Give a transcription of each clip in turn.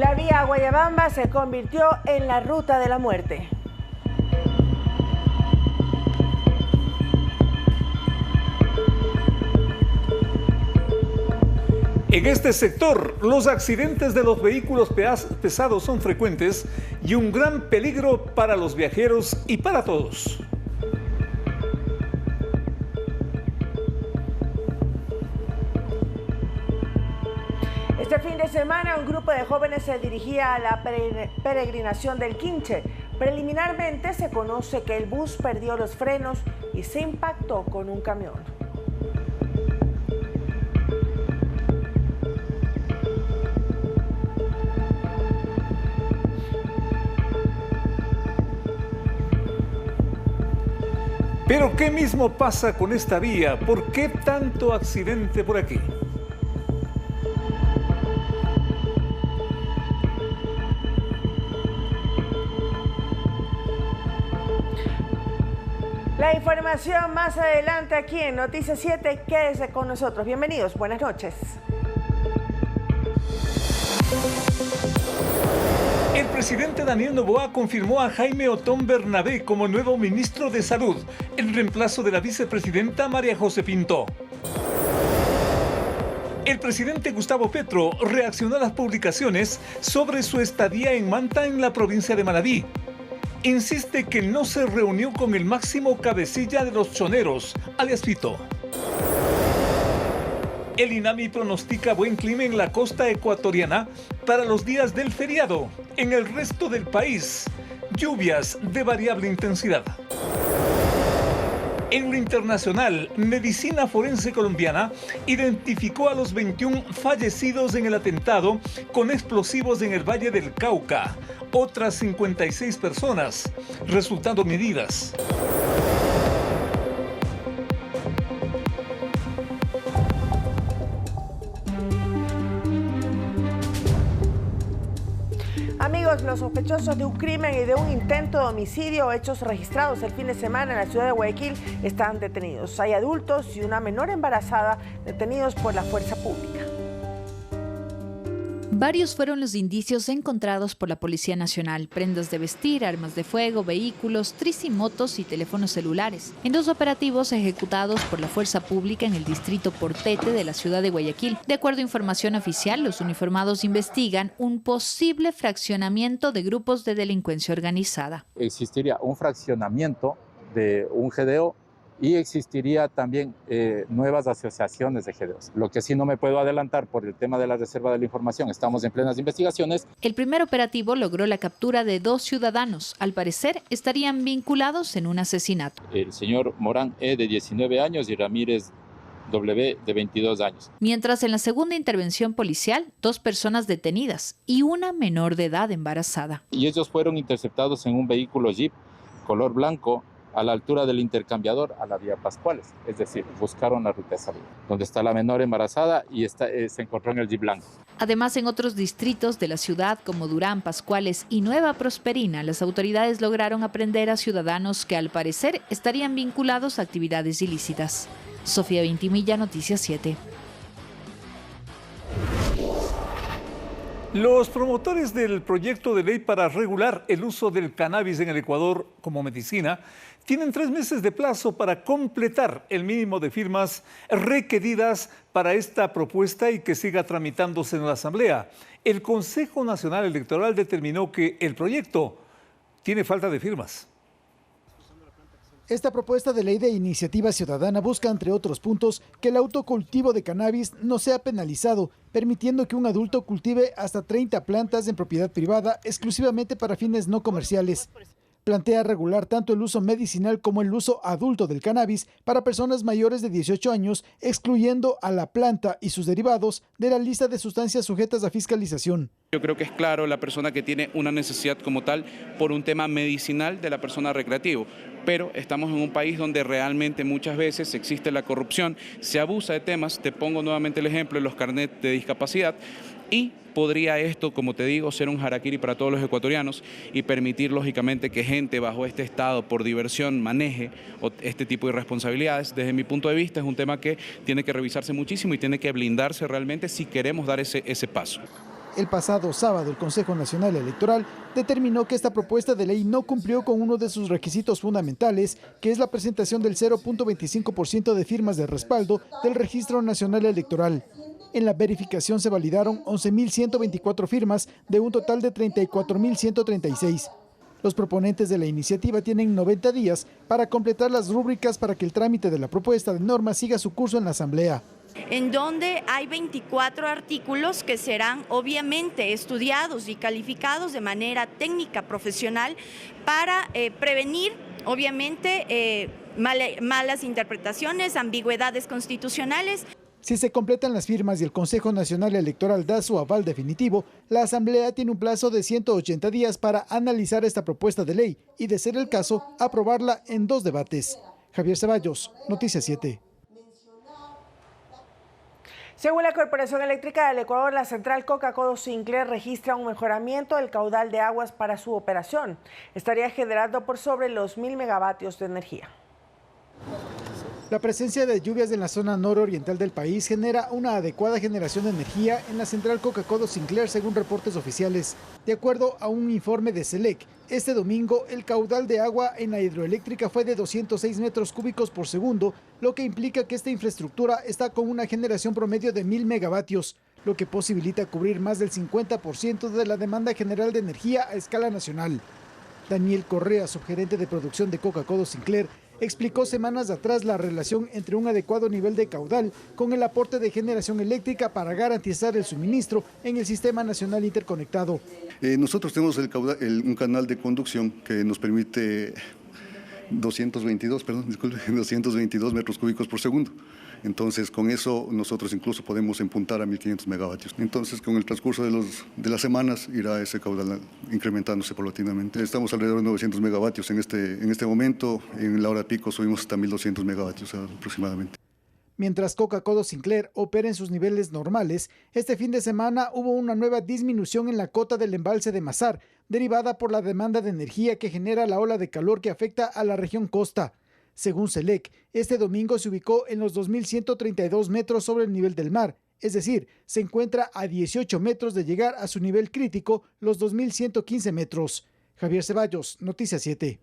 La vía a Guayabamba se convirtió en la ruta de la muerte. En este sector, los accidentes de los vehículos pesados son frecuentes y un gran peligro para los viajeros y para todos. Este fin de semana, un grupo de jóvenes se dirigía a la peregrinación del Quinche. Preliminarmente se conoce que el bus perdió los frenos y se impactó con un camión. Pero ¿qué mismo pasa con esta vía? ¿Por qué tanto accidente por aquí? La información más adelante aquí en Noticias 7. Quédese con nosotros. Bienvenidos. Buenas noches. El presidente Daniel Noboa confirmó a Jaime Otón Bernabé como nuevo ministro de Salud, en reemplazo de la vicepresidenta María José Pinto. El presidente Gustavo Petro reaccionó a las publicaciones sobre su estadía en Manta, en la provincia de Manabí. Insiste que no se reunió con el máximo cabecilla de los choneros, alias Fito. El INAMI pronostica buen clima en la costa ecuatoriana para los días del feriado. En el resto del país, lluvias de variable intensidad. En lo internacional, Medicina Forense Colombiana identificó a los 21 fallecidos en el atentado con explosivos en el Valle del Cauca. Otras 56 personas resultaron heridas. Amigos, los sospechosos de un crimen y de un intento de homicidio, hechos registrados el fin de semana en la ciudad de Guayaquil, están detenidos. Hay adultos y una menor embarazada detenidos por la fuerza pública. Varios fueron los indicios encontrados por la Policía Nacional: prendas de vestir, armas de fuego, vehículos, tricimotos y teléfonos celulares, en 2 operativos ejecutados por la Fuerza Pública en el distrito Portete de la ciudad de Guayaquil. De acuerdo a información oficial, los uniformados investigan un posible fraccionamiento de grupos de delincuencia organizada. Existiría un fraccionamiento de un GDO y existiría también nuevas asociaciones de GDOs. Lo que sí no me puedo adelantar por el tema de la reserva de la información, estamos en plenas investigaciones. El primer operativo logró la captura de 2 ciudadanos. Al parecer, estarían vinculados en un asesinato. El señor Morán E, de 19 años, y Ramírez W, de 22 años. Mientras en la segunda intervención policial, 2 personas detenidas y una menor de edad embarazada. Y ellos fueron interceptados en un vehículo Jeep color blanco, a la altura del intercambiador a la vía Pascuales, es decir, buscaron la ruta de salida, donde está la menor embarazada y se encontró en el Jeep blanco. Además, en otros distritos de la ciudad como Durán, Pascuales y Nueva Prosperina, las autoridades lograron aprender a ciudadanos que al parecer estarían vinculados a actividades ilícitas. Sofía Vintimilla, Noticias 7. Los promotores del proyecto de ley para regular el uso del cannabis en el Ecuador como medicina tienen 3 meses de plazo para completar el mínimo de firmas requeridas para esta propuesta y que siga tramitándose en la Asamblea. El Consejo Nacional Electoral determinó que el proyecto tiene falta de firmas. Esta propuesta de ley de iniciativa ciudadana busca, entre otros puntos, que el autocultivo de cannabis no sea penalizado, permitiendo que un adulto cultive hasta 30 plantas en propiedad privada exclusivamente para fines no comerciales. Plantea regular tanto el uso medicinal como el uso adulto del cannabis para personas mayores de 18 años, excluyendo a la planta y sus derivados de la lista de sustancias sujetas a fiscalización. Yo creo que es claro la persona que tiene una necesidad como tal por un tema medicinal de la persona recreativo. Pero estamos en un país donde realmente muchas veces existe la corrupción, se abusa de temas. Te pongo nuevamente el ejemplo de los carnets de discapacidad y podría esto, como te digo, ser un harakiri para todos los ecuatorianos y permitir lógicamente que gente bajo este estado por diversión maneje este tipo de irresponsabilidades. Desde mi punto de vista es un tema que tiene que revisarse muchísimo y tiene que blindarse realmente si queremos dar ese paso. El pasado sábado, el Consejo Nacional Electoral determinó que esta propuesta de ley no cumplió con uno de sus requisitos fundamentales, que es la presentación del 0.25% de firmas de respaldo del Registro Nacional Electoral. En la verificación se validaron 11.124 firmas de un total de 34.136. Los proponentes de la iniciativa tienen 90 días para completar las rúbricas para que el trámite de la propuesta de norma siga su curso en la Asamblea. En donde hay 24 artículos que serán obviamente estudiados y calificados de manera técnica profesional para prevenir obviamente malas interpretaciones, ambigüedades constitucionales. Si se completan las firmas y el Consejo Nacional Electoral da su aval definitivo, la Asamblea tiene un plazo de 180 días para analizar esta propuesta de ley y, de ser el caso, aprobarla en 2 debates. Javier Ceballos, Noticias 7. Según la Corporación Eléctrica del Ecuador, la central Coca-Codo Sinclair registra un mejoramiento del caudal de aguas para su operación. Estaría generando por sobre los 1.000 megavatios de energía. La presencia de lluvias en la zona nororiental del país genera una adecuada generación de energía en la central Coca-Codo Sinclair, según reportes oficiales. De acuerdo a un informe de SELEC, este domingo el caudal de agua en la hidroeléctrica fue de 206 metros cúbicos por segundo, lo que implica que esta infraestructura está con una generación promedio de 1.000 megavatios, lo que posibilita cubrir más del 50% de la demanda general de energía a escala nacional. Daniel Correa, subgerente de producción de Coca-Codo Sinclair, explicó semanas atrás la relación entre un adecuado nivel de caudal con el aporte de generación eléctrica para garantizar el suministro en el Sistema Nacional Interconectado. Nosotros tenemos un canal de conducción que nos permite 222 metros cúbicos por segundo. Entonces, con eso nosotros incluso podemos empuntar a 1.500 megavatios. Entonces, con el transcurso de las semanas irá ese caudal incrementándose paulatinamente. Estamos alrededor de 900 megavatios en este momento. En la hora pico subimos hasta 1.200 megavatios aproximadamente. Mientras Coca-Codo Sinclair opera en sus niveles normales, este fin de semana hubo una nueva disminución en la cota del embalse de Mazar, derivada por la demanda de energía que genera la ola de calor que afecta a la región costa. Según SELEC, este domingo se ubicó en los 2.132 metros sobre el nivel del mar, es decir, se encuentra a 18 metros de llegar a su nivel crítico, los 2.115 metros. Javier Ceballos, Noticias 7.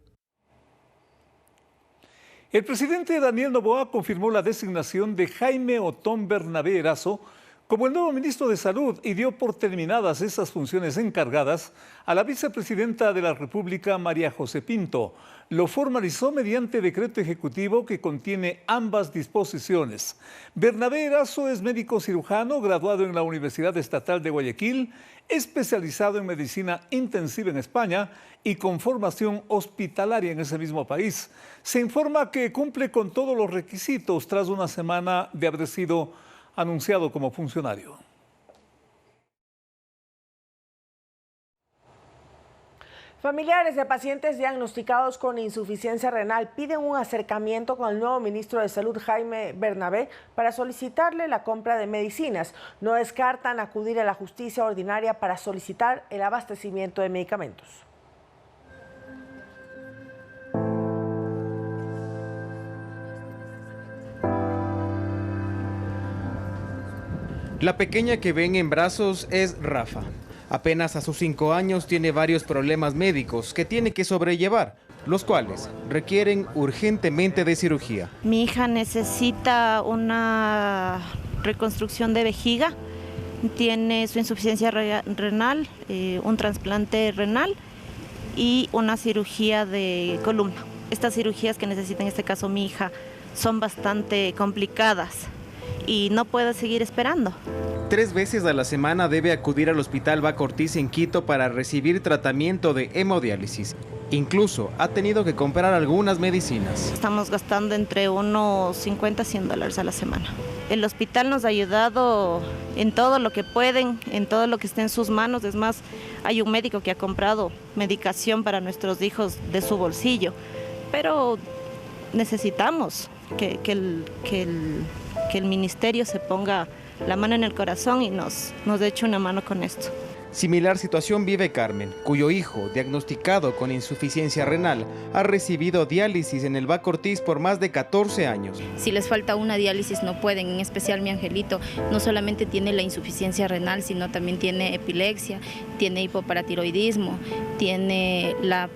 El presidente Daniel Noboa confirmó la designación de Jaime Otón Bernabé Erazo como el nuevo ministro de Salud y dio por terminadas esas funciones encargadas a la vicepresidenta de la República, María José Pinto. Lo formalizó mediante decreto ejecutivo que contiene ambas disposiciones. Bernabé Erazo es médico cirujano, graduado en la Universidad Estatal de Guayaquil, especializado en medicina intensiva en España y con formación hospitalaria en ese mismo país. Se informa que cumple con todos los requisitos tras una semana de haber sido anunciado como funcionario. Familiares de pacientes diagnosticados con insuficiencia renal piden un acercamiento con el nuevo ministro de Salud, Jaime Bernabé, para solicitarle la compra de medicinas. No descartan acudir a la justicia ordinaria para solicitar el abastecimiento de medicamentos. La pequeña que ven en brazos es Rafa. Apenas a sus 5 años tiene varios problemas médicos que tiene que sobrellevar, los cuales requieren urgentemente de cirugía. Mi hija necesita una reconstrucción de vejiga, tiene su insuficiencia renal, un trasplante renal y una cirugía de columna. Estas cirugías que necesita en este caso mi hija son bastante complicadas y no puede seguir esperando. 3 veces a la semana debe acudir al Hospital Baco Ortiz en Quito para recibir tratamiento de hemodiálisis. Incluso ha tenido que comprar algunas medicinas. Estamos gastando entre unos 50 a 100 dólares a la semana. El hospital nos ha ayudado en todo lo que pueden, en todo lo que esté en sus manos. Es más, hay un médico que ha comprado medicación para nuestros hijos de su bolsillo. Pero necesitamos que el ministerio se ponga la mano en el corazón y nos eche una mano con esto. Similar situación vive Carmen, cuyo hijo, diagnosticado con insuficiencia renal, ha recibido diálisis en el Baco Ortiz por más de 14 años. Si les falta una diálisis no pueden, en especial mi angelito, no solamente tiene la insuficiencia renal, sino también tiene epilepsia, tiene hipoparatiroidismo, tiene la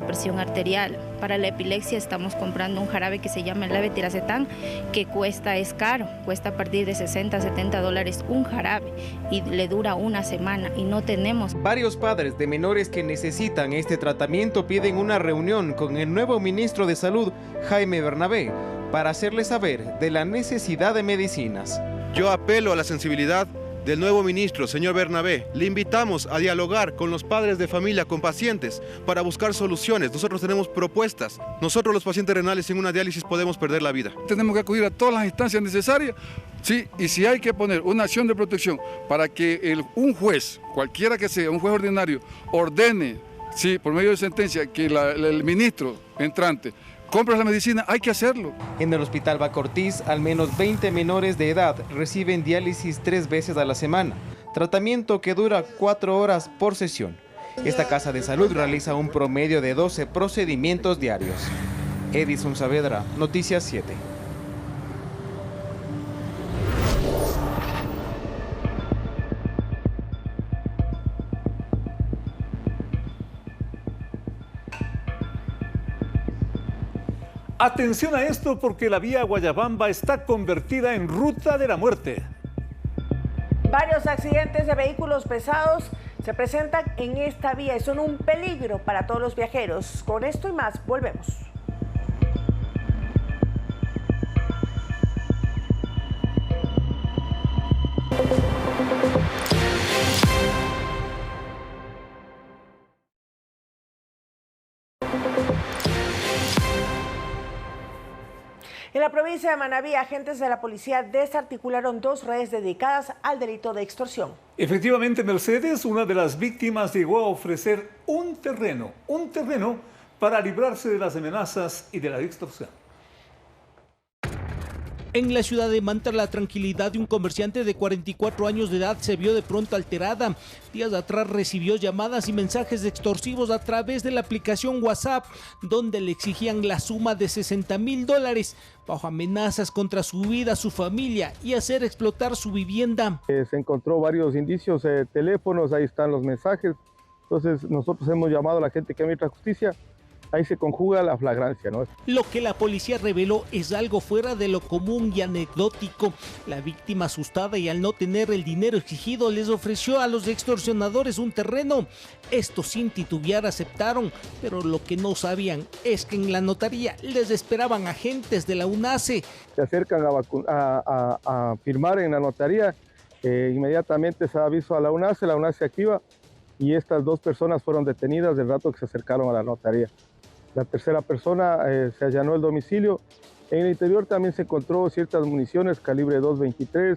presión arterial. Para la epilepsia estamos comprando un jarabe que se llama el levetiracetam, que es caro, cuesta a partir de $60 a $70 un jarabe y le dura una semana y no tenemos. Varios padres de menores que necesitan este tratamiento piden una reunión con el nuevo ministro de Salud, Jaime Bernabé, para hacerle saber de la necesidad de medicinas. Yo apelo a la sensibilidad del nuevo ministro, señor Bernabé. Le invitamos a dialogar con los padres de familia, con pacientes, para buscar soluciones. Nosotros tenemos propuestas. Nosotros los pacientes renales en una diálisis podemos perder la vida. Tenemos que acudir a todas las instancias necesarias, sí, y si hay que poner una acción de protección para que un juez, cualquiera que sea, un juez ordinario, ordene, sí, por medio de sentencia, que el ministro entrante compra la medicina, hay que hacerlo. En el Hospital Baco Ortiz, al menos 20 menores de edad reciben diálisis 3 veces a la semana, tratamiento que dura 4 horas por sesión. Esta casa de salud realiza un promedio de 12 procedimientos diarios. Edison Saavedra, Noticias 7. Atención a esto porque la vía Guayabamba está convertida en ruta de la muerte. Varios accidentes de vehículos pesados se presentan en esta vía y son un peligro para todos los viajeros. Con esto y más, volvemos. En la provincia de Manabí, agentes de la policía desarticularon 2 redes dedicadas al delito de extorsión. Efectivamente, Mercedes, una de las víctimas, llegó a ofrecer un terreno para librarse de las amenazas y de la extorsión. En la ciudad de Manta, la tranquilidad de un comerciante de 44 años de edad se vio de pronto alterada. Días atrás recibió llamadas y mensajes extorsivos a través de la aplicación WhatsApp, donde le exigían la suma de $60,000 bajo amenazas contra su vida, su familia y hacer explotar su vivienda. Se encontró varios indicios, teléfonos, ahí están los mensajes. Entonces nosotros hemos llamado a la gente que administra justicia. Ahí se conjuga la flagrancia, ¿no? Lo que la policía reveló es algo fuera de lo común y anecdótico. La víctima, asustada y al no tener el dinero exigido, les ofreció a los extorsionadores un terreno. Estos sin titubear aceptaron, pero lo que no sabían es que en la notaría les esperaban agentes de la UNACE. Se acercan a firmar en la notaría, inmediatamente se da aviso a la UNACE activa y estas 2 personas fueron detenidas del rato que se acercaron a la notaría. La tercera persona se allanó el domicilio. En el interior también se encontró ciertas municiones calibre .223,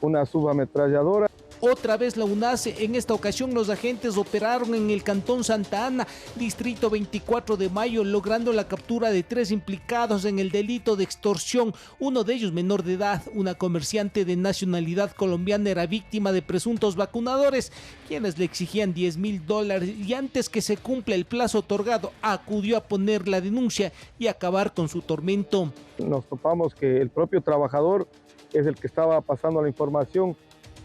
una subametralladora. Otra vez la UNACE. En esta ocasión los agentes operaron en el cantón Santa Ana, distrito 24 de Mayo, logrando la captura de 3 implicados en el delito de extorsión. Uno de ellos menor de edad, una comerciante de nacionalidad colombiana, era víctima de presuntos vacunadores, quienes le exigían $10,000 y antes que se cumpla el plazo otorgado, acudió a poner la denuncia y acabar con su tormento. Nos topamos que el propio trabajador es el que estaba pasando la información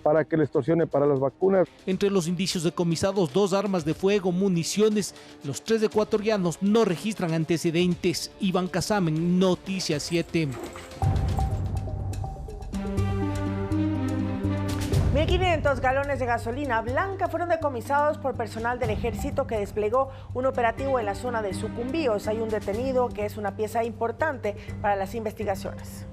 para que le extorsione para las vacunas. Entre los indicios decomisados, 2 armas de fuego, municiones. Los 3 ecuatorianos no registran antecedentes. Iván Casamen, Noticias 7. 1.500 galones de gasolina blanca fueron decomisados por personal del ejército que desplegó un operativo en la zona de Sucumbíos. Hay un detenido que es una pieza importante para las investigaciones.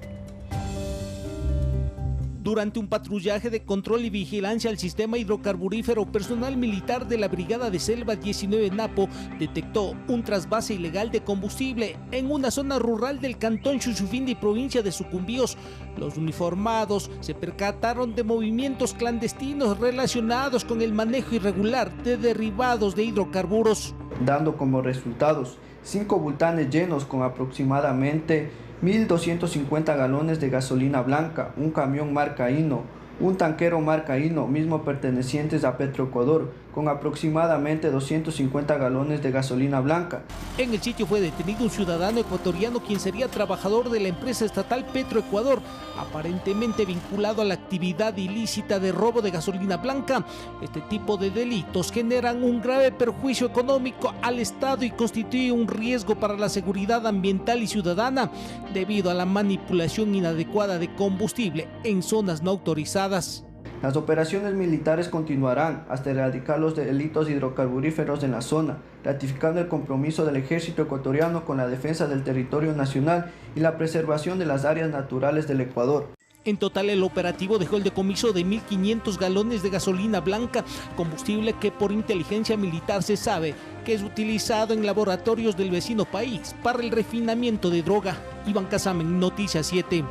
Durante un patrullaje de control y vigilancia al sistema hidrocarburífero, personal militar de la Brigada de Selva 19 Napo detectó un trasvase ilegal de combustible en una zona rural del cantón Chuchufindi, provincia de Sucumbíos. Los uniformados se percataron de movimientos clandestinos relacionados con el manejo irregular de derivados de hidrocarburos, dando como resultados 5 bultanes llenos con aproximadamente 1.250 galones de gasolina blanca, un camión marca Hino, un tanquero marca Hino, mismo pertenecientes a Petroecuador, con aproximadamente 250 galones de gasolina blanca. En el sitio fue detenido un ciudadano ecuatoriano quien sería trabajador de la empresa estatal Petroecuador, aparentemente vinculado a la actividad ilícita de robo de gasolina blanca. Este tipo de delitos generan un grave perjuicio económico al Estado y constituye un riesgo para la seguridad ambiental y ciudadana debido a la manipulación inadecuada de combustible en zonas no autorizadas. Las operaciones militares continuarán hasta erradicar los delitos hidrocarburíferos en la zona, ratificando el compromiso del ejército ecuatoriano con la defensa del territorio nacional y la preservación de las áreas naturales del Ecuador. En total, el operativo dejó el decomiso de 1.500 galones de gasolina blanca, combustible que por inteligencia militar se sabe que es utilizado en laboratorios del vecino país para el refinamiento de droga. Iván Casamen, Noticias 7.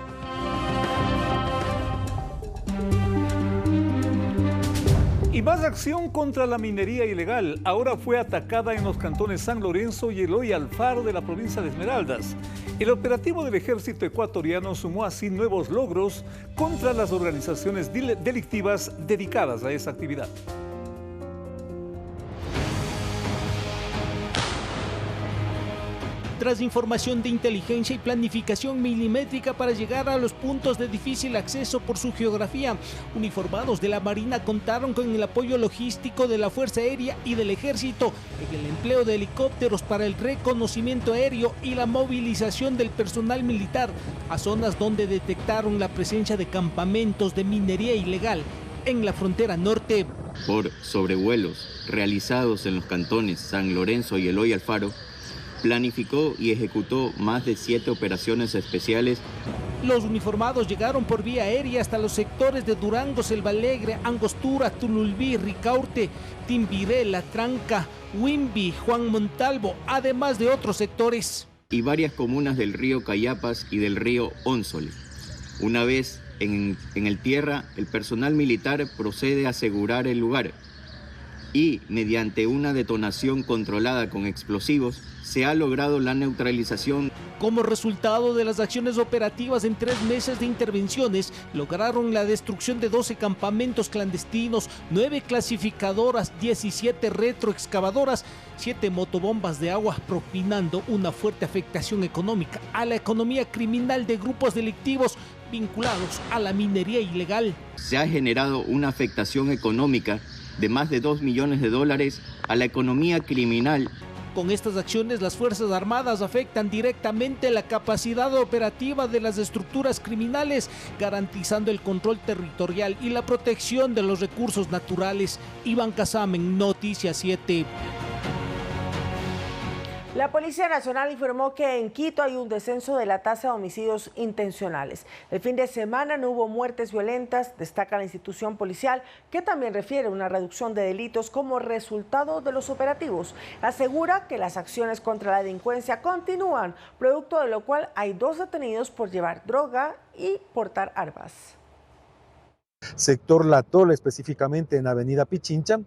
Y más acción contra la minería ilegal. Ahora fue atacada en los cantones San Lorenzo y Eloy Alfaro de la provincia de Esmeraldas. El operativo del ejército ecuatoriano sumó así nuevos logros contra las organizaciones delictivas dedicadas a esa actividad. Tras información de inteligencia y planificación milimétrica para llegar a los puntos de difícil acceso por su geografía, uniformados de la Marina contaron con el apoyo logístico de la Fuerza Aérea y del Ejército en el empleo de helicópteros para el reconocimiento aéreo y la movilización del personal militar a zonas donde detectaron la presencia de campamentos de minería ilegal en la frontera norte. Por sobrevuelos realizados en los cantones San Lorenzo y Eloy Alfaro, planificó y ejecutó más de 7 operaciones especiales. Los uniformados llegaron por vía aérea hasta los sectores de Durango, Selva Alegre, Angostura, Tululbí, Ricaurte, Timbiré, La Tranca, Wimbi, Juan Montalvo, además de otros sectores. Y varias comunas del río Cayapas y del río Ónsole. Una vez en el tierra, el personal militar procede a asegurar el lugar y, mediante una detonación controlada con explosivos, se ha logrado la neutralización. Como resultado de las acciones operativas en 3 meses de intervenciones, lograron la destrucción de 12 campamentos clandestinos, 9 clasificadoras, 17 retroexcavadoras, 7 motobombas de agua, propinando una fuerte afectación económica a la economía criminal de grupos delictivos vinculados a la minería ilegal. Se ha generado una afectación económica de más de $2 millones a la economía criminal. Con estas acciones, las Fuerzas Armadas afectan directamente la capacidad operativa de las estructuras criminales, garantizando el control territorial y la protección de los recursos naturales. Iván Casamen, Noticias 7. La Policía Nacional informó que en Quito hay un descenso de la tasa de homicidios intencionales. El fin de semana no hubo muertes violentas, destaca la institución policial, que también refiere a una reducción de delitos como resultado de los operativos. Asegura que las acciones contra la delincuencia continúan, producto de lo cual hay 2 detenidos por llevar droga y portar armas. Sector La Tola, específicamente en Avenida Pichincha,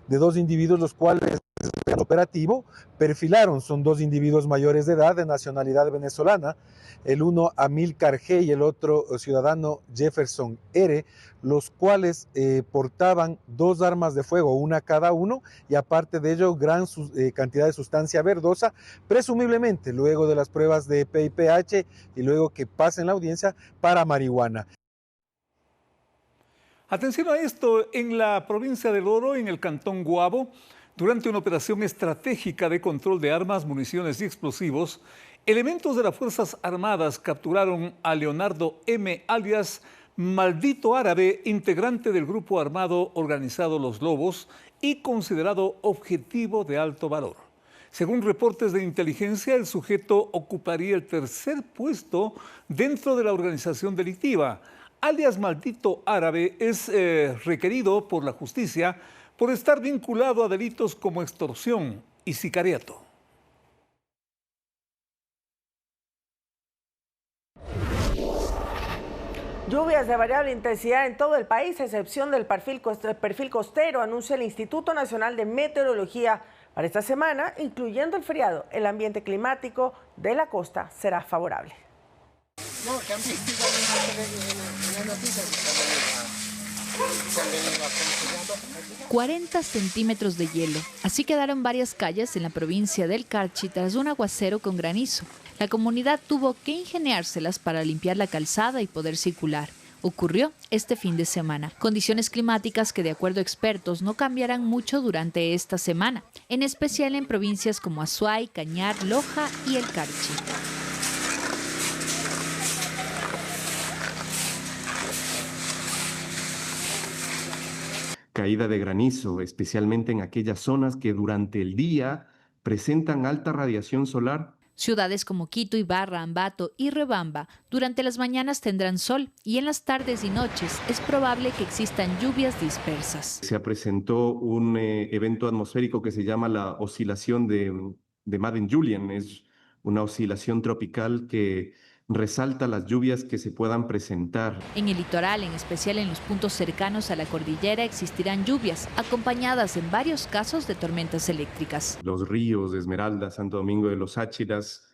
de 2 individuos los cuales el operativo perfilaron, son 2 individuos mayores de edad de nacionalidad venezolana, el uno Amílcar G y el otro ciudadano Jefferson R, los cuales portaban 2 armas de fuego, una cada uno, y aparte de ello gran cantidad de sustancia verdosa, presumiblemente luego de las pruebas de PIPH y luego que pasen la audiencia para marihuana. Atención a esto, en la provincia del Oro, en el cantón Guabo, durante una operación estratégica de control de armas, municiones y explosivos, elementos de las Fuerzas Armadas capturaron a Leonardo M., alias Maldito Árabe, integrante del grupo armado organizado Los Lobos y considerado objetivo de alto valor. Según reportes de inteligencia, el sujeto ocuparía el 3er puesto dentro de la organización delictiva. Alias Maldito Árabe es requerido por la justicia por estar vinculado a delitos como extorsión y sicariato. Lluvias de variable intensidad en todo el país, a excepción del perfil costero, anuncia el Instituto Nacional de Meteorología. Para esta semana, incluyendo el feriado, el ambiente climático de la costa será favorable. No, que han visto en las noticias. 40 centímetros de hielo. Así quedaron varias calles en la provincia del Carchi tras un aguacero con granizo. La comunidad tuvo que ingeniárselas para limpiar la calzada y poder circular. Ocurrió este fin de semana. Condiciones climáticas que, de acuerdo a expertos, no cambiarán mucho durante esta semana, en especial en provincias como Azuay, Cañar, Loja y el Carchi. Caída de granizo, especialmente en aquellas zonas que durante el día presentan alta radiación solar. Ciudades como Quito, Ibarra, Ambato y Riobamba durante las mañanas tendrán sol y en las tardes y noches es probable que existan lluvias dispersas. Se presentó un evento atmosférico que se llama la oscilación de Madden-Julian. Es una oscilación tropical que resalta las lluvias que se puedan presentar. En el litoral, en especial en los puntos cercanos a la cordillera, existirán lluvias, acompañadas en varios casos de tormentas eléctricas. Los ríos de Esmeralda, Santo Domingo de los Áchilas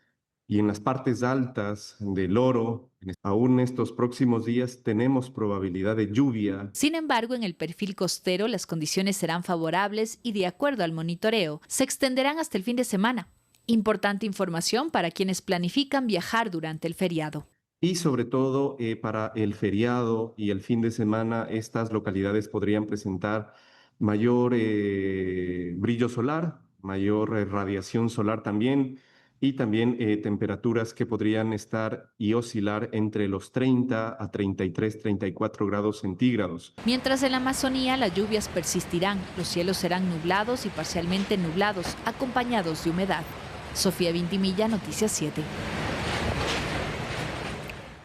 y en las partes altas del Oro, aún estos próximos días tenemos probabilidad de lluvia. Sin embargo, en el perfil costero las condiciones serán favorables y, de acuerdo al monitoreo, se extenderán hasta el fin de semana. Importante información para quienes planifican viajar durante el feriado. Y sobre todo para el feriado y el fin de semana, estas localidades podrían presentar mayor brillo solar, mayor radiación solar también, y también temperaturas que podrían estar y oscilar entre los 30 a 33, 34 grados centígrados. Mientras en la Amazonía las lluvias persistirán, los cielos serán nublados y parcialmente nublados, acompañados de humedad. Sofía Vintimilla, Noticias 7.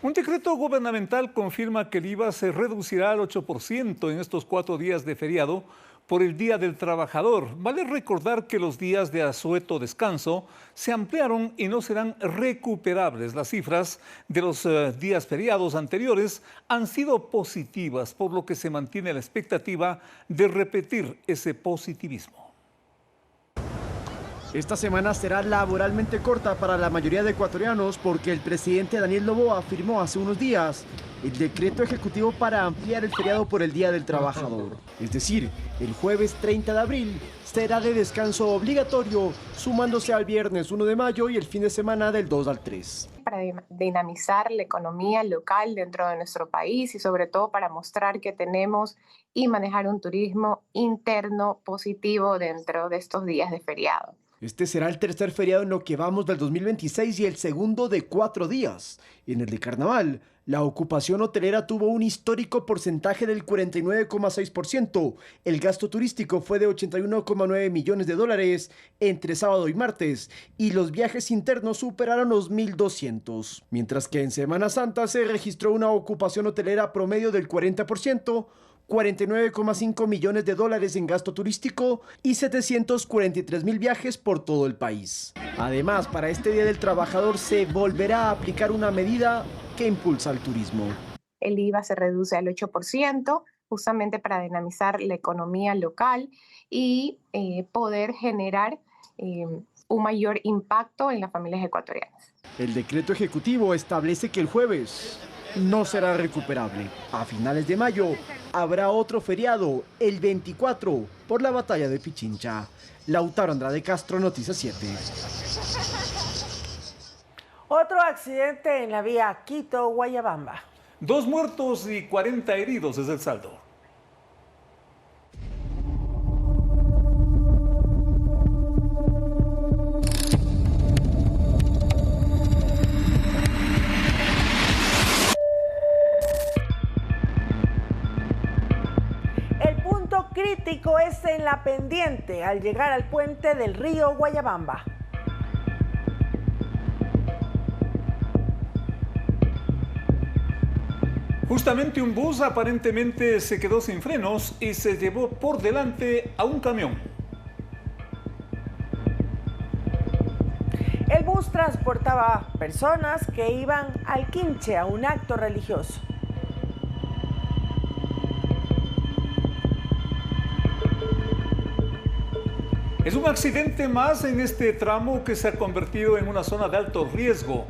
Un decreto gubernamental confirma que el IVA se reducirá al 8% en estos 4 días de feriado por el Día del Trabajador. Vale recordar que los días de asueto descanso se ampliaron y no serán recuperables. Las cifras de los días feriados anteriores han sido positivas, por lo que se mantiene la expectativa de repetir ese positivismo. Esta semana será laboralmente corta para la mayoría de ecuatorianos porque el presidente Daniel Noboa firmó hace unos días el decreto ejecutivo para ampliar el feriado por el Día del Trabajador. Es decir, el jueves 30 de abril será de descanso obligatorio, sumándose al viernes 1 de mayo y el fin de semana del 2 al 3. Para dinamizar la economía local dentro de nuestro país y sobre todo para mostrar que tenemos y manejar un turismo interno positivo dentro de estos días de feriado. Este será el tercer feriado en lo que vamos del 2026 y el segundo de 4 días. En el de Carnaval, la ocupación hotelera tuvo un histórico porcentaje del 49,6%. El gasto turístico fue de 81,9 millones de dólares entre sábado y martes y los viajes internos superaron los 1.200. Mientras que en Semana Santa se registró una ocupación hotelera promedio del 40%, 49,5 millones de dólares en gasto turístico y 743,000 viajes por todo el país. Además, para este Día del Trabajador se volverá a aplicar una medida que impulsa el turismo. El IVA se reduce al 8%, justamente para dinamizar la economía local y poder generar un mayor impacto en las familias ecuatorianas. El decreto ejecutivo establece que el jueves no será recuperable. A finales de mayo habrá otro feriado, el 24, por la batalla de Pichincha. Lautaro Andrade Castro, Noticias 7. Otro accidente en la vía Quito-Guayabamba. 2 muertos y 40 heridos es el saldo. Crítico es en la pendiente al llegar al puente del río Guayabamba. Justamente un bus aparentemente se quedó sin frenos y se llevó por delante a un camión. El bus transportaba personas que iban al Quinche a un acto religioso. Es un accidente más en este tramo que se ha convertido en una zona de alto riesgo.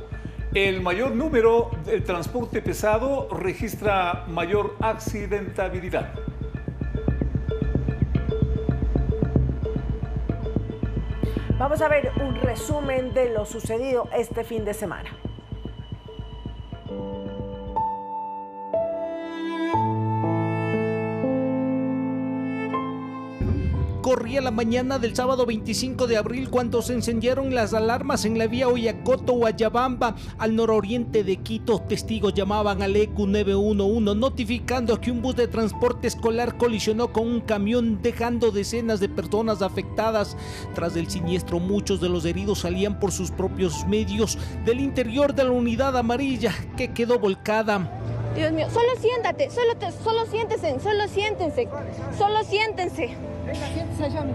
El mayor número del transporte pesado registra mayor accidentabilidad. Vamos a ver un resumen de lo sucedido este fin de semana. Corría la mañana del sábado 25 de abril cuando se encendieron las alarmas en la vía Oyacoto-Guayabamba, al nororiente de Quito. Testigos llamaban al ECU 911 notificando que un bus de transporte escolar colisionó con un camión, dejando decenas de personas afectadas. Tras el siniestro, muchos de los heridos salían por sus propios medios del interior de la unidad amarilla, que quedó volcada. Dios mío, solo siéntate, solo siéntense. Venga, siéntese allá.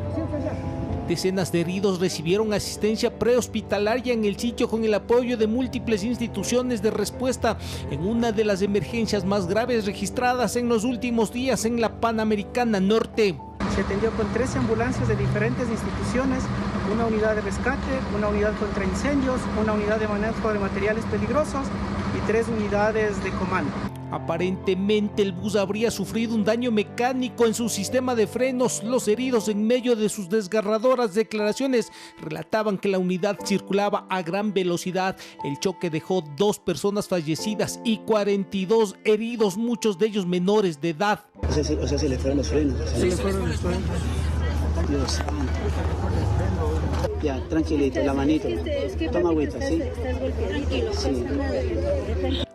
Decenas de heridos recibieron asistencia prehospitalaria en el sitio con el apoyo de múltiples instituciones de respuesta en una de las emergencias más graves registradas en los últimos días en la Panamericana Norte. Se atendió con 13 ambulancias de diferentes instituciones, una unidad de rescate, una unidad contra incendios, una unidad de manejo de materiales peligrosos y 3 unidades de comando. Aparentemente el bus habría sufrido un daño mecánico en su sistema de frenos. Los heridos, en medio de sus desgarradoras declaraciones, relataban que la unidad circulaba a gran velocidad. El choque dejó 2 personas fallecidas y 42 heridos, muchos de ellos menores de edad. O sea, se le fueron los frenos. Se le fueron los frenos. Dios santo. Ya, tranquilito, la manito. Toma agüita, ¿sí? Sí.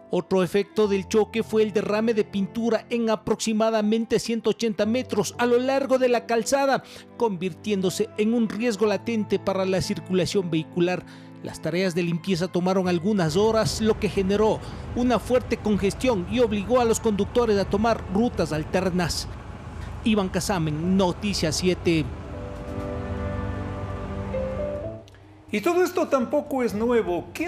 Otro efecto del choque fue el derrame de pintura en aproximadamente 180 metros a lo largo de la calzada, convirtiéndose en un riesgo latente para la circulación vehicular. Las tareas de limpieza tomaron algunas horas, lo que generó una fuerte congestión y obligó a los conductores a tomar rutas alternas. Iván Casamen, Noticias 7. Y todo esto tampoco es nuevo. ¿Qué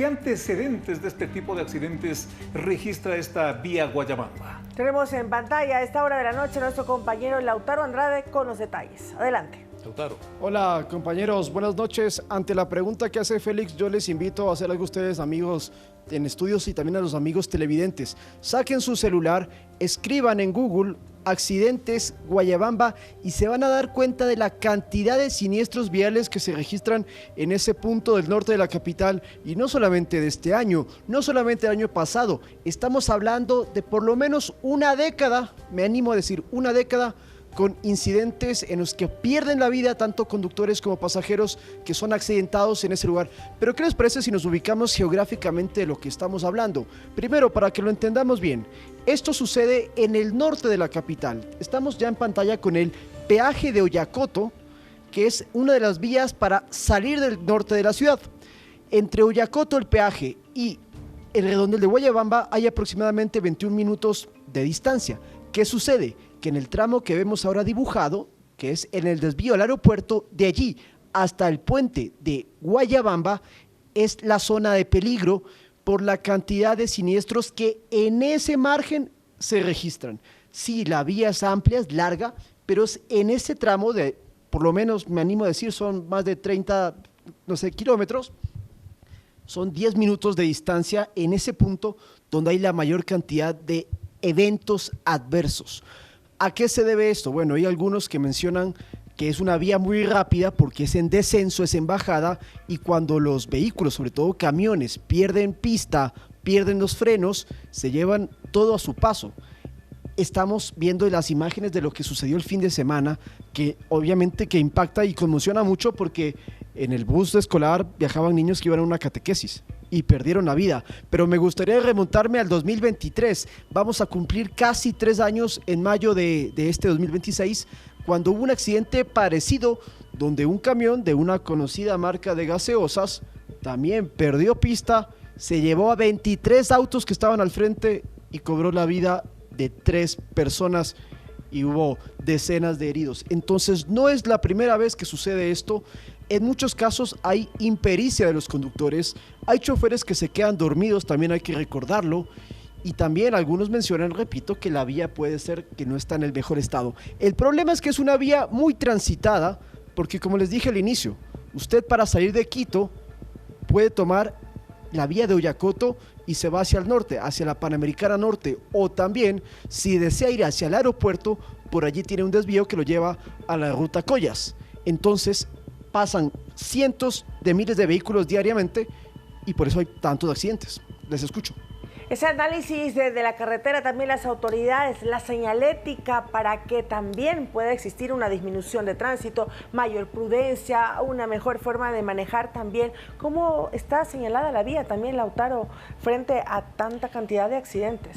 antecedentes de este tipo de accidentes registra esta vía Guayabamba? Tenemos en pantalla a esta hora de la noche a nuestro compañero Lautaro Andrade con los detalles. Adelante. Lautaro. Hola compañeros, buenas noches. Ante la pregunta que hace Félix, yo les invito a hacer algo a ustedes, amigos en estudios, y también a los amigos televidentes. Saquen su celular, escriban en Google accidentes Guayabamba y se van a dar cuenta de la cantidad de siniestros viales que se registran en ese punto del norte de la capital, y no solamente de este año, no solamente del año pasado, estamos hablando de por lo menos una década, me animo a decir una década, con incidentes en los que pierden la vida tanto conductores como pasajeros que son accidentados en ese lugar. Pero ¿qué les parece si nos ubicamos geográficamente de lo que estamos hablando? Primero, para que lo entendamos bien, esto sucede en el norte de la capital. Estamos ya en pantalla con el peaje de Oyacoto, que es una de las vías para salir del norte de la ciudad. Entre Oyacoto, el peaje, y el redondel de Guayabamba hay aproximadamente 21 minutos de distancia. ¿Qué sucede? Que en el tramo que vemos ahora dibujado, que es en el desvío al aeropuerto, de allí hasta el puente de Guayabamba, es la zona de peligro por la cantidad de siniestros que en ese margen se registran. Sí, la vía es amplia, es larga, pero es en ese tramo de, por lo menos me animo a decir, son más de 30, kilómetros, son 10 minutos de distancia en ese punto donde hay la mayor cantidad de eventos adversos. ¿A qué se debe esto? Bueno, hay algunos que mencionan que es una vía muy rápida porque es en descenso, es en bajada, y cuando los vehículos, sobre todo camiones, pierden pista, pierden los frenos, se llevan todo a su paso. Estamos viendo las imágenes de lo que sucedió el fin de semana, que obviamente que impacta y conmociona mucho porque en el bus escolar viajaban niños que iban a una catequesis y perdieron la vida. Pero me gustaría remontarme al 2023. Vamos a cumplir casi 3 años en mayo de este 2026, cuando hubo un accidente parecido donde un camión de una conocida marca de gaseosas también perdió pista, se llevó a 23 autos que estaban al frente y cobró la vida de 3 personas y hubo decenas de heridos. Entonces no es la primera vez que sucede esto. En muchos casos hay impericia de los conductores, hay choferes que se quedan dormidos, también hay que recordarlo, y también algunos mencionan, repito, que la vía puede ser que no está en el mejor estado. El problema es que es una vía muy transitada, porque como les dije al inicio, usted para salir de Quito puede tomar la vía de Oyacoto y se va hacia el norte, hacia la Panamericana Norte, o también si desea ir hacia el aeropuerto, por allí tiene un desvío que lo lleva a la ruta Collas. Entonces pasan cientos de miles de vehículos diariamente y por eso hay tantos accidentes. Les escucho. Ese análisis de la carretera, también las autoridades, la señalética para que también pueda existir una disminución de tránsito, mayor prudencia, una mejor forma de manejar también. ¿Cómo está señalada la vía también, Lautaro, frente a tanta cantidad de accidentes?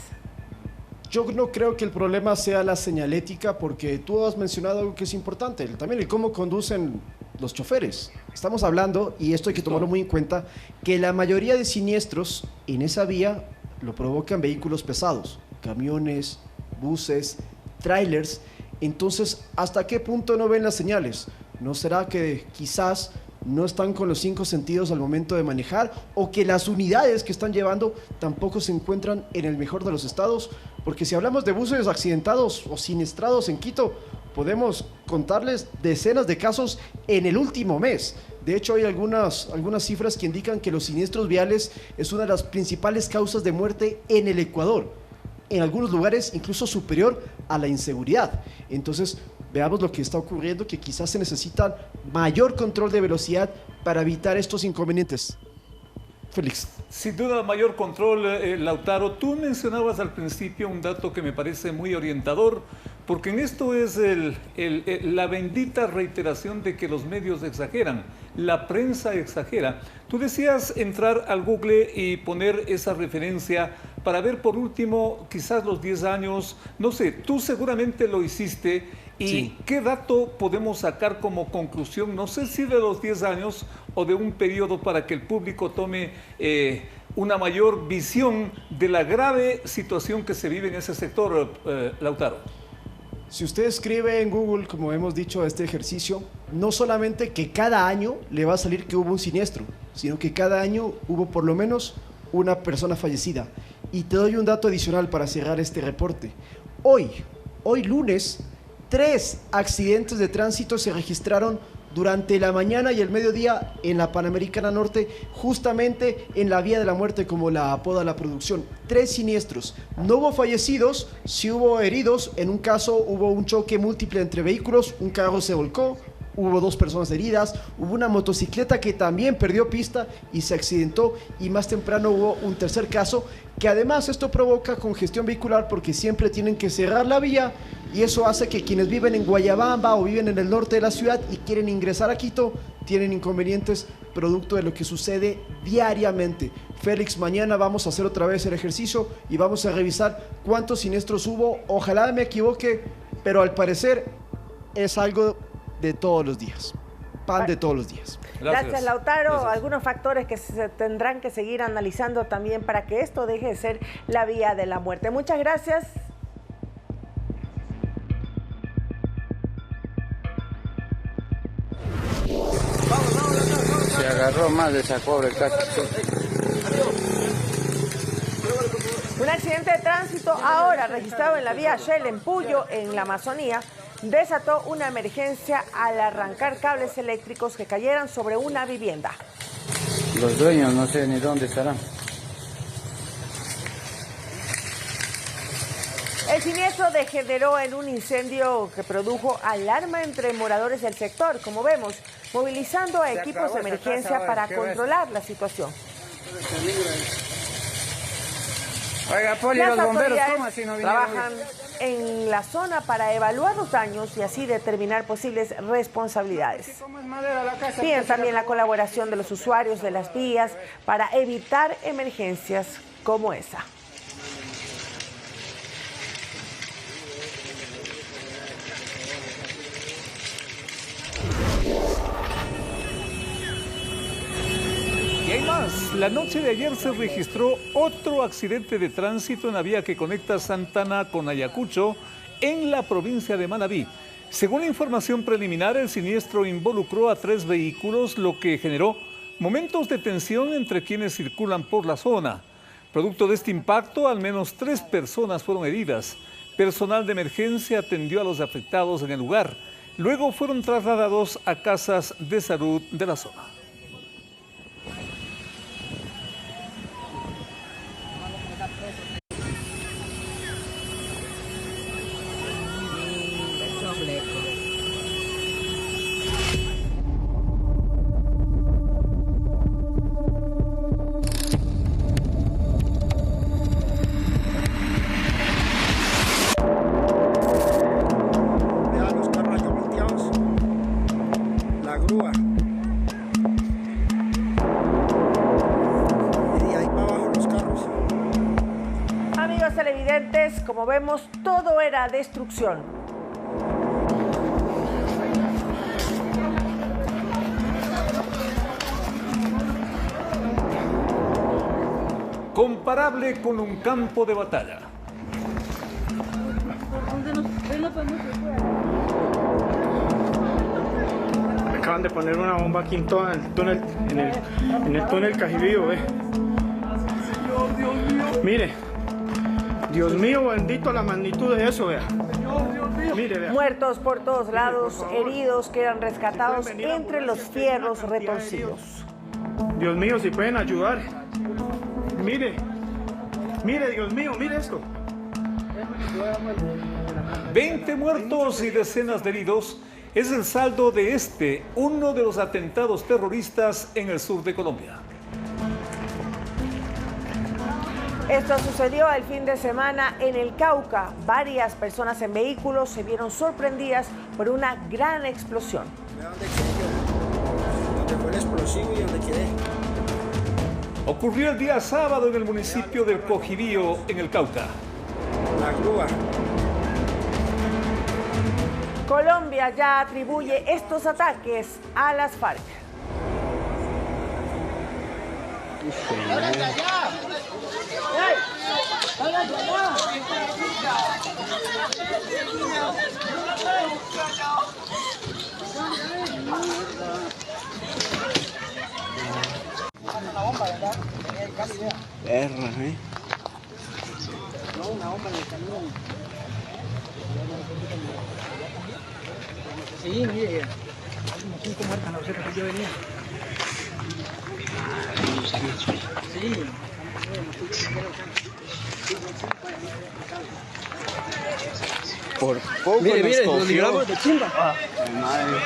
Yo no creo que el problema sea la señalética, porque tú has mencionado algo que es importante, también el cómo conducen los choferes. Estamos hablando, y esto hay que tomarlo muy en cuenta, que la mayoría de siniestros en esa vía lo provocan vehículos pesados, camiones, buses, trailers. Entonces, ¿hasta qué punto no ven las señales? ¿No será que quizás no están con los 5 sentidos al momento de manejar, o que las unidades que están llevando tampoco se encuentran en el mejor de los estados? Porque si hablamos de buses accidentados o siniestrados en Quito, podemos contarles decenas de casos en el último mes. De hecho, hay algunas cifras que indican que los siniestros viales es una de las principales causas de muerte en el Ecuador. En algunos lugares incluso superior a la inseguridad. Entonces, veamos lo que está ocurriendo, que quizás se necesita mayor control de velocidad para evitar estos inconvenientes. Félix. Sin duda, mayor control, Lautaro. Tú mencionabas al principio un dato que me parece muy orientador, porque en esto es la bendita reiteración de que los medios exageran, la prensa exagera. Tú decías entrar al Google y poner esa referencia para ver por último quizás los 10 años, no sé, tú seguramente lo hiciste. ¿Y sí, qué dato podemos sacar como conclusión? No sé si de los 10 años o de un periodo para que el público tome una mayor visión de la grave situación que se vive en ese sector, Lautaro. Si usted escribe en Google, como hemos dicho, este ejercicio, no solamente que cada año le va a salir que hubo un siniestro, sino que cada año hubo por lo menos una persona fallecida. Y te doy un dato adicional para cerrar este reporte. Hoy lunes, 3 accidentes de tránsito se registraron durante la mañana y el mediodía en la Panamericana Norte, justamente en la vía de la muerte, como la apoda la producción. 3 siniestros. No hubo fallecidos, sí hubo heridos. En un caso hubo un choque múltiple entre vehículos, un carro se volcó, hubo 2 personas heridas, hubo una motocicleta que también perdió pista y se accidentó, y más temprano hubo un tercer caso, que además esto provoca congestión vehicular porque siempre tienen que cerrar la vía, y eso hace que quienes viven en Guayabamba o viven en el norte de la ciudad y quieren ingresar a Quito tienen inconvenientes producto de lo que sucede diariamente. Félix, mañana vamos a hacer otra vez el ejercicio y vamos a revisar cuántos siniestros hubo. Ojalá me equivoque, pero al parecer es algo de todos los días, pan de todos los días. Gracias, Lautaro. Gracias. Algunos factores que se tendrán que seguir analizando también para que esto deje de ser la vía de la muerte. Muchas gracias. Se agarró más de esa pobre casa. Un accidente de tránsito ahora registrado en la vía Shell en Puyo, en la Amazonía, desató una emergencia al arrancar cables eléctricos que cayeran sobre una vivienda. Los dueños no sé ni dónde estarán. El siniestro degeneró en un incendio que produjo alarma entre moradores del sector, como vemos, movilizando a equipos de emergencia para controlar la situación. Oiga, Poli, Las los bomberos, autoridades ¿cómo así no vinieron? trabajan en la zona para evaluar los daños y así determinar posibles responsabilidades. Piden también la colaboración de los usuarios de las vías para evitar emergencias como esa. Y hay más. La noche de ayer se registró otro accidente de tránsito en la vía que conecta Santana con Ayacucho, en la provincia de Manabí. Según la información preliminar, el siniestro involucró a 3 vehículos, lo que generó momentos de tensión entre quienes circulan por la zona. Producto de este impacto, al menos 3 personas fueron heridas. Personal de emergencia atendió a los afectados en el lugar. Luego fueron trasladados a casas de salud de la zona. como vemos, todo era destrucción. Comparable con un campo de batalla. Acaban de poner una bomba aquí en todo el túnel, en el túnel Cajibío, ve. Mire, Dios mío, bendito la magnitud de eso, vea. Mire, vea. Muertos por todos lados, heridos quedan rescatados entre los fierros retorcidos. Dios mío, si pueden ayudar. Mire, Dios mío, mire esto. 20 muertos y decenas de heridos es el saldo de uno de los atentados terroristas en el sur de Colombia. Esto sucedió el fin de semana en el Cauca. Varias personas en vehículos se vieron sorprendidas por una gran explosión. ¿Dónde fue el explosivo y dónde quedé? Ocurrió el día sábado en el municipio del Cojibío, en el Cauca. La grúa. Colombia ya atribuye estos ataques a las FARC. Una bomba, ¿verdad? Perra, ¿eh? No, una bomba en el camión. Sí, mire, hay como 5 muertas en la receta que yo venía. Sí. Por poco mire, nos cogió. nos libramos de chimba. Madre.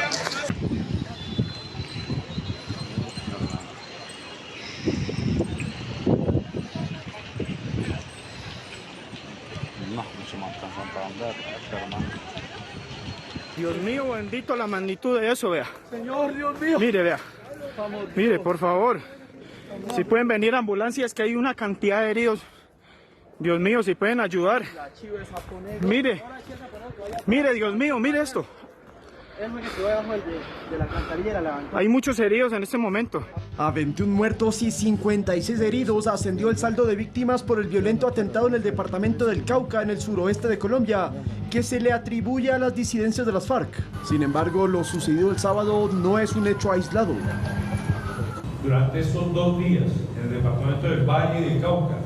Dios mío, bendito la magnitud de eso, vea. Señor, Dios mío. Mire, vea. Mire, por favor. Si pueden venir ambulancias, que hay una cantidad de heridos. Dios mío, si pueden ayudar. Mire, Dios mío, mire esto. Hay muchos heridos en este momento. A 21 muertos y 56 heridos ascendió el saldo de víctimas por el violento atentado en el departamento del Cauca, en el suroeste de Colombia, que se le atribuye a las disidencias de las FARC. Sin embargo, lo sucedido el sábado no es un hecho aislado. Durante estos 2 días, en el departamento del Valle y del Cauca,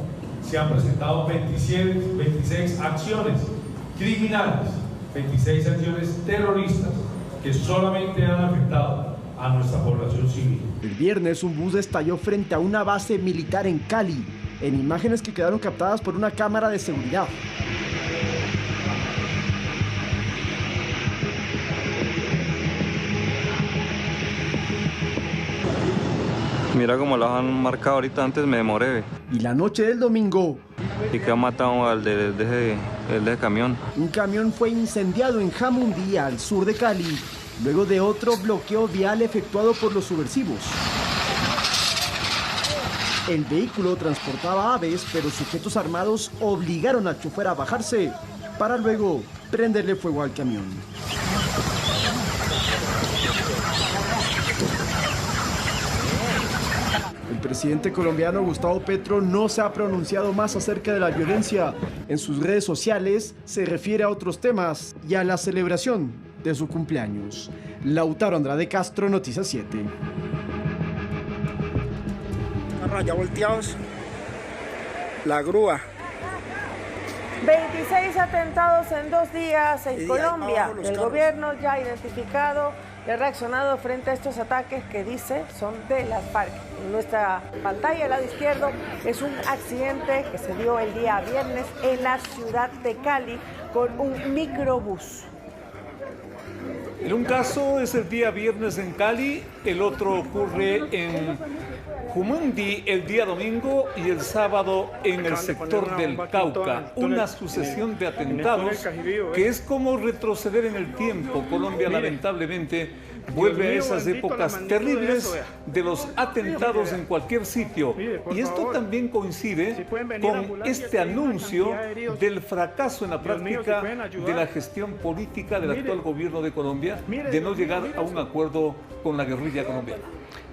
se han presentado 26 acciones criminales, 26 acciones terroristas que solamente han afectado a nuestra población civil. El viernes un bus estalló frente a una base militar en Cali, en imágenes que quedaron captadas por una cámara de seguridad. Mira cómo las han marcado ahorita, antes me demoré. Y la noche del domingo... Y que han matado al de camión. Un camión fue incendiado en Jamundí, al sur de Cali, luego de otro bloqueo vial efectuado por los subversivos. El vehículo transportaba aves, pero sujetos armados obligaron al chofer a bajarse para luego prenderle fuego al camión. El presidente colombiano Gustavo Petro no se ha pronunciado más acerca de la violencia. En sus redes sociales se refiere a otros temas y a la celebración de su cumpleaños. Lautaro Andrade Castro, Noticias 7. Ya volteados. La grúa. 26 atentados en 2 días en Colombia. El gobierno ya ha identificado y ha reaccionado frente a estos ataques que dice son de las FARC. En nuestra pantalla al lado izquierdo es un accidente que se dio el día viernes en la ciudad de Cali con un microbús. En un caso es el día viernes en Cali, el otro ocurre en Jumundí el día domingo y el sábado en el sector del Cauca. Una sucesión de atentados que es como retroceder en el tiempo. Colombia lamentablemente Vuelve a mío, esas bendito, épocas la magnitud de terribles eso, vea. de los atentados en cualquier sitio. por Y esto favor. también coincide Si pueden venir con ambulancias, este que hay una anuncio cantidad de heridos. del fracaso en la Dios mío, si práctica pueden ayudar. de la gestión política del Mire. actual gobierno de Colombia Mire, de no Dios mío, llegar mire a un eso. acuerdo con la guerrilla colombiana.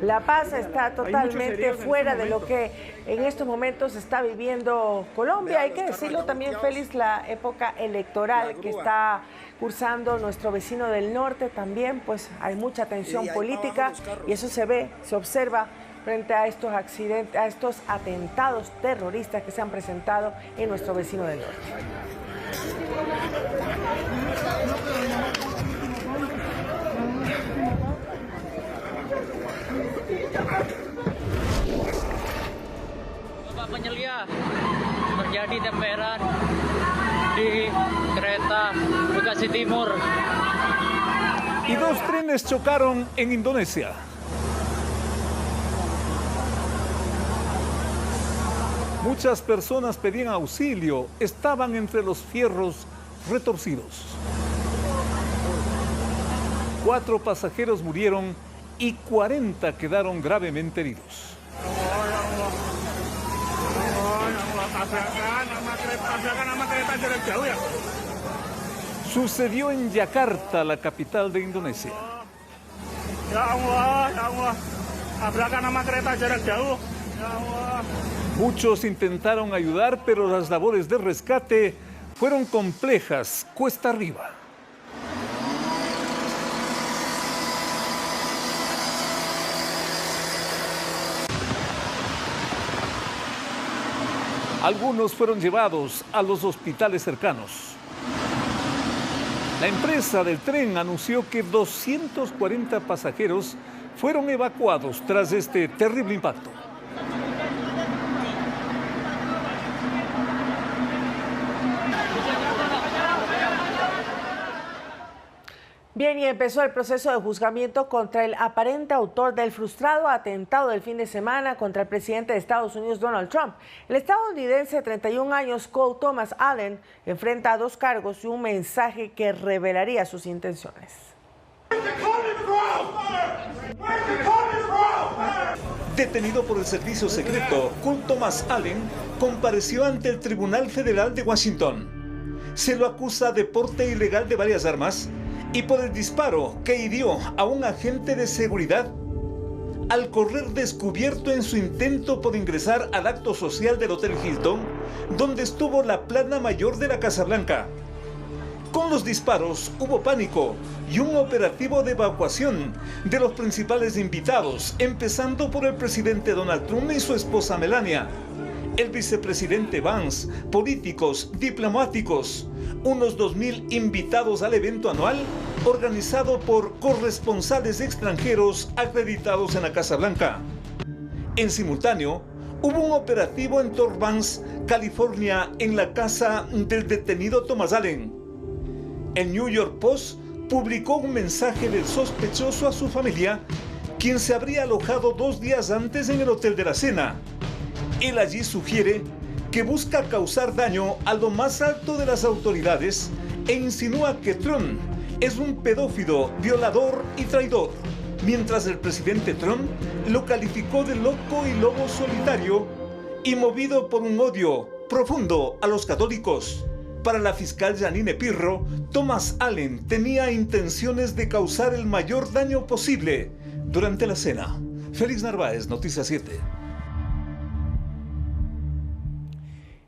La paz está muchos totalmente heridos en fuera este de lo que en estos momentos está viviendo Colombia. Hay que decirlo también, Félix, la época electoral que está cursando nuestro vecino del norte también, pues hay mucha tensión política y eso se ve, se observa frente a estos accidentes, a estos atentados terroristas que se han presentado en nuestro vecino del norte. Bapak penyelia terjadi temperan di kereta Bekasi Timur. Y dos trenes chocaron en Indonesia. Muchas personas pedían auxilio, estaban entre los fierros retorcidos. 4 pasajeros murieron y 40 quedaron gravemente heridos. Sucedió en Yakarta, la capital de Indonesia. Muchos intentaron ayudar, pero las labores de rescate fueron complejas, cuesta arriba. Algunos fueron llevados a los hospitales cercanos. La empresa del tren anunció que 240 pasajeros fueron evacuados tras este terrible impacto. Bien, y empezó el proceso de juzgamiento contra el aparente autor del frustrado atentado del fin de semana contra el presidente de Estados Unidos, Donald Trump. El estadounidense de 31 años, Cole Thomas Allen, enfrenta 2 cargos y un mensaje que revelaría sus intenciones. Detenido por el servicio secreto, Cole Thomas Allen compareció ante el Tribunal Federal de Washington. Se lo acusa de porte ilegal de varias armas y por el disparo que hirió a un agente de seguridad al correr descubierto en su intento por ingresar al acto social del Hotel Hilton, donde estuvo la plana mayor de la Casa Blanca. Con los disparos hubo pánico y un operativo de evacuación de los principales invitados, empezando por el presidente Donald Trump y su esposa Melania, el vicepresidente Vance, políticos, diplomáticos, unos 2.000 invitados al evento anual organizado por corresponsales extranjeros acreditados en la Casa Blanca. En simultáneo, hubo un operativo en Torrance, California, en la casa del detenido Thomas Allen. El New York Post publicó un mensaje del sospechoso a su familia, quien se habría alojado 2 días antes en el Hotel de la Cena. Él allí sugiere que busca causar daño a lo más alto de las autoridades e insinúa que Trump es un pedófilo, violador y traidor, mientras el presidente Trump lo calificó de loco y lobo solitario y movido por un odio profundo a los católicos. Para la fiscal Janine Pirro, Thomas Allen tenía intenciones de causar el mayor daño posible durante la cena. Félix Narváez, Noticias 7.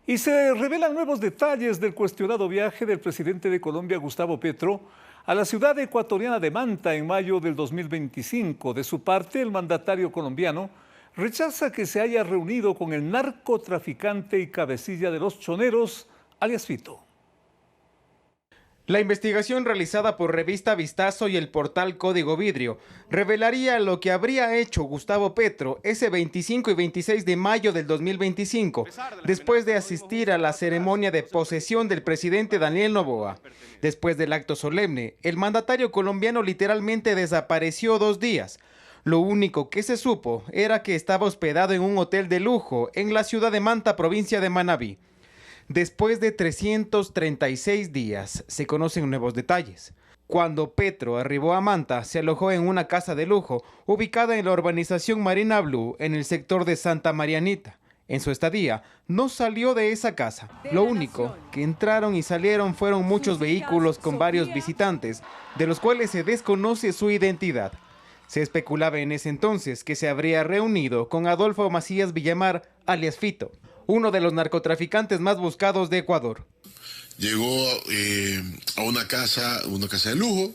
Y se revelan nuevos detalles del cuestionado viaje del presidente de Colombia, Gustavo Petro, a la ciudad ecuatoriana de Manta en mayo del 2025. De su parte, el mandatario colombiano rechaza que se haya reunido con el narcotraficante y cabecilla de los choneros, alias Fito. La investigación realizada por Revista Vistazo y el portal Código Vidrio revelaría lo que habría hecho Gustavo Petro ese 25 y 26 de mayo del 2025, después de asistir a la ceremonia de posesión del presidente Daniel Noboa. Después del acto solemne, el mandatario colombiano literalmente desapareció 2 días. Lo único que se supo era que estaba hospedado en un hotel de lujo en la ciudad de Manta, provincia de Manabí. Después de 336 días, se conocen nuevos detalles. Cuando Petro arribó a Manta, se alojó en una casa de lujo ubicada en la urbanización Marina Blue, en el sector de Santa Marianita. En su estadía, no salió de esa casa. Lo único que entraron y salieron fueron muchos vehículos con varios visitantes, de los cuales se desconoce su identidad. Se especulaba en ese entonces que se habría reunido con Adolfo Macías Villamar, alias Fito, uno de los narcotraficantes más buscados de Ecuador. Llegó a una casa de lujo,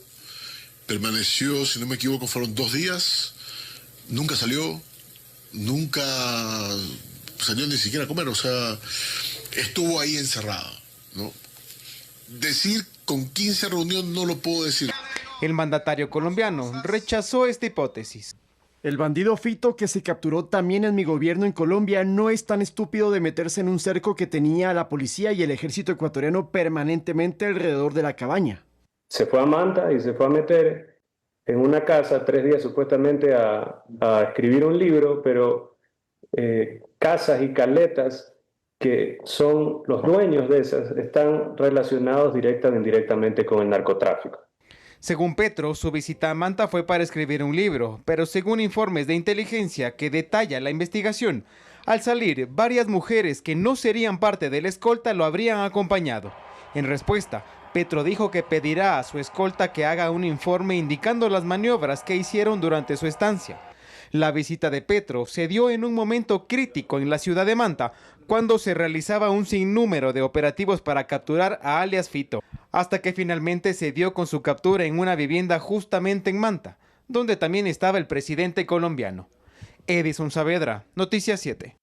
permaneció, si no me equivoco, fueron 2 días, nunca salió ni siquiera a comer, o sea, estuvo ahí encerrado, ¿no? Decir con 15 reuniones no lo puedo decir. El mandatario colombiano rechazó esta hipótesis. El bandido Fito, que se capturó también en mi gobierno en Colombia, no es tan estúpido de meterse en un cerco que tenía la policía y el ejército ecuatoriano permanentemente alrededor de la cabaña. Se fue a Manta y se fue a meter en una casa 3 días supuestamente a escribir un libro, pero casas y caletas que son los dueños de esas están relacionados directa o indirectamente con el narcotráfico. Según Petro, su visita a Manta fue para escribir un libro, pero según informes de inteligencia que detalla la investigación, al salir, varias mujeres que no serían parte de la escolta lo habrían acompañado. En respuesta, Petro dijo que pedirá a su escolta que haga un informe indicando las maniobras que hicieron durante su estancia. La visita de Petro se dio en un momento crítico en la ciudad de Manta, cuando se realizaba un sinnúmero de operativos para capturar a alias Fito, hasta que finalmente se dio con su captura en una vivienda justamente en Manta, donde también estaba el presidente colombiano. Edison Saavedra, Noticias 7.